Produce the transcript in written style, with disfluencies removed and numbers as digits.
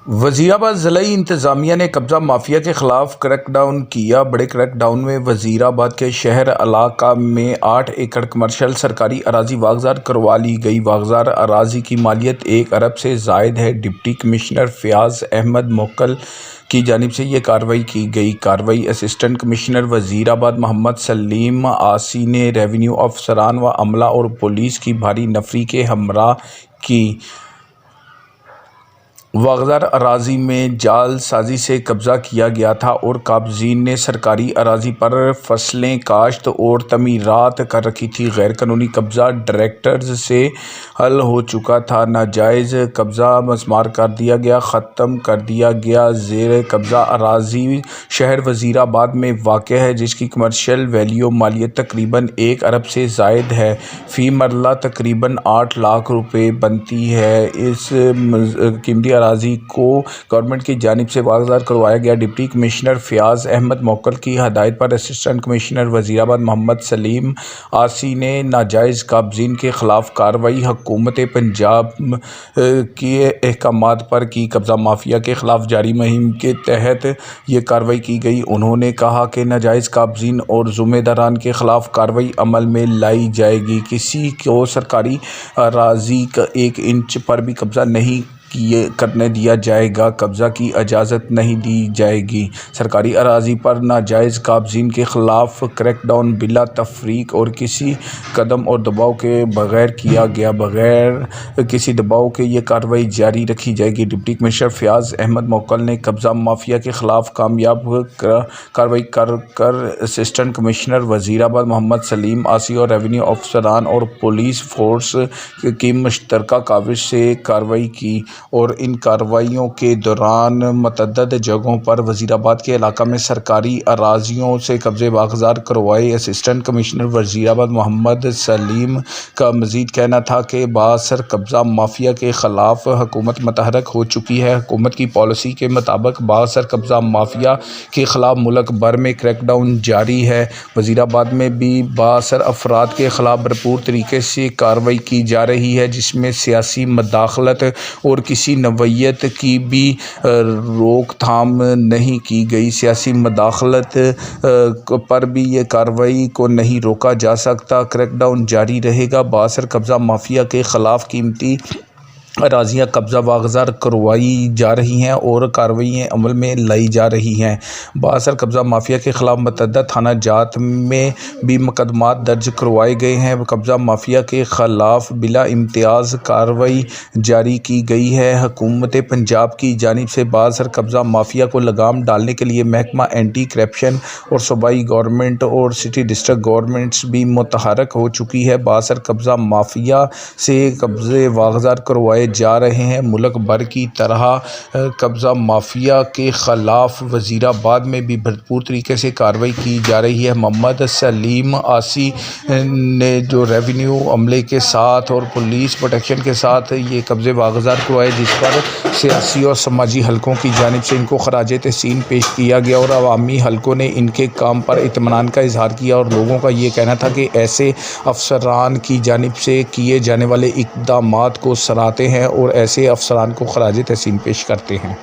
وزیر آباد ضلعی انتظامیہ نے قبضہ مافیا کے خلاف کریک ڈاؤن کیا۔ بڑے کریک ڈاؤن میں وزیر آباد کے شہر علاقہ میں 8 ایکڑ کمرشل سرکاری اراضی واگزار کروا لی گئی۔ واگزار اراضی کی مالیت 1 ارب سے زائد ہے۔ ڈپٹی کمشنر فیاض احمد موکل کی جانب سے یہ کارروائی کی گئی۔ کارروائی اسسٹنٹ کمشنر وزیر آباد محمد سلیم آسی نے ریونیو افسران و عملہ اور پولیس کی بھاری نفری کے ہمراہ کی۔ واگزار اراضی میں جعل سازی سے قبضہ کیا گیا تھا اور قابضین نے سرکاری اراضی پر فصلیں کاشت اور تعمیرات کر رکھی تھی۔ غیر قانونی قبضہ ڈائریکٹرز سے حل ہو چکا تھا۔ ناجائز قبضہ مسمار کر دیا گیا، ختم کر دیا گیا۔ زیر قبضہ اراضی شہر وزیر آباد میں واقع ہے، جس کی کمرشل ویلیو مالیت تقریباً 1 ارب سے زائد ہے۔ فی مرلہ تقریباً 8 لاکھ روپے بنتی ہے۔ اس قیمتی اراضی کو گورنمنٹ کی جانب سے واگزار کروایا گیا۔ ڈپٹی کمشنر فیاض احمد موکل کی ہدایت پر اسسٹنٹ کمشنر وزیر آباد محمد سلیم آسی نے ناجائز قابضین کے خلاف کارروائی۔ حکومت پنجاب کے احکامات پر کی۔ قبضہ مافیا کے خلاف جاری مہم کے تحت یہ کارروائی کی گئی۔ انہوں نے کہا کہ ناجائز قابضین اور ذمہ داران کے خلاف کارروائی عمل میں لائی جائے گی۔ کسی کو سرکاری اراضی کا 1 انچ پر بھی قبضہ نہیں کرنے دیا جائے گا۔ قبضہ کی اجازت نہیں دی جائے گی۔ سرکاری اراضی پر ناجائز قابضین کے خلاف کریک ڈاؤن بلا تفریق اور کسی قدم اور دباؤ کے بغیر کیا گیا۔ بغیر کسی دباؤ کے یہ کارروائی جاری رکھی جائے گی۔ ڈپٹی کمشنر فیاض احمد موکل نے قبضہ مافیا کے خلاف کامیاب کارروائی کر اسسٹنٹ کمشنر وزیر آباد محمد سلیم آسی اور ریونیو افسران اور پولیس فورس کی مشترکہ کاوش سے کارروائی کی اور ان کارروائیوں کے دوران متعدد جگہوں پر وزیر آباد کے علاقہ میں سرکاری اراضیوں سے قبضے واگزار کروائے۔ اسسٹنٹ کمشنر وزیر آباد محمد سلیم کا مزید کہنا تھا کہ بااثر قبضہ مافیا کے خلاف حکومت متحرک ہو چکی ہے۔ حکومت کی پالیسی کے مطابق بااثر قبضہ مافیا کے خلاف ملک بھر میں کریک ڈاؤن جاری ہے۔ وزیر آباد میں بھی بااثر افراد کے خلاف بھرپور طریقے سے کارروائی کی جا رہی ہے، جس میں سیاسی مداخلت اور کسی نوعیت کی بھی روک تھام نہیں کی گئی۔ سیاسی مداخلت پر بھی یہ کارروائی کو نہیں روکا جا سکتا۔ کریک ڈاؤن جاری رہے گا۔ بااثر قبضہ مافیا کے خلاف قیمتی اراضیاں قبضہ واگزار کروائی جا رہی ہیں اور کارروائیاں عمل میں لائی جا رہی ہیں۔ بااثر قبضہ مافیا کے خلاف متعدد تھانہ جات میں بھی مقدمات درج کروائے گئے ہیں۔ قبضہ مافیا کے خلاف بلا امتیاز کارروائی جاری کی گئی ہے۔ حکومت پنجاب کی جانب سے بااثر قبضہ مافیا کو لگام ڈالنے کے لیے محکمہ اینٹی کرپشن اور صوبائی گورنمنٹ اور سٹی ڈسٹرکٹ گورنمنٹس بھی متحرک ہو چکی ہے۔ بااثر قبضہ مافیا سے قبضے واگزار کروائے جا رہے ہیں۔ ملک بھر کی طرح قبضہ مافیا کے خلاف وزیر آباد میں بھی بھرپور طریقے سے کارروائی کی جا رہی ہے۔ محمد سلیم آسی نے جو ریونیو عملے کے ساتھ اور پولیس پروٹیکشن کے ساتھ یہ قبضے واگزار کروائے، جس پر سیاسی اور سماجی حلقوں کی جانب سے ان کو خراج تحسین پیش کیا گیا اور عوامی حلقوں نے ان کے کام پر اطمینان کا اظہار کیا اور لوگوں کا یہ کہنا تھا کہ ایسے افسران کی جانب سے کیے جانے والے اقدامات کو سراہتے ہیں اور ایسے افسران کو خراج تحسین پیش کرتے ہیں۔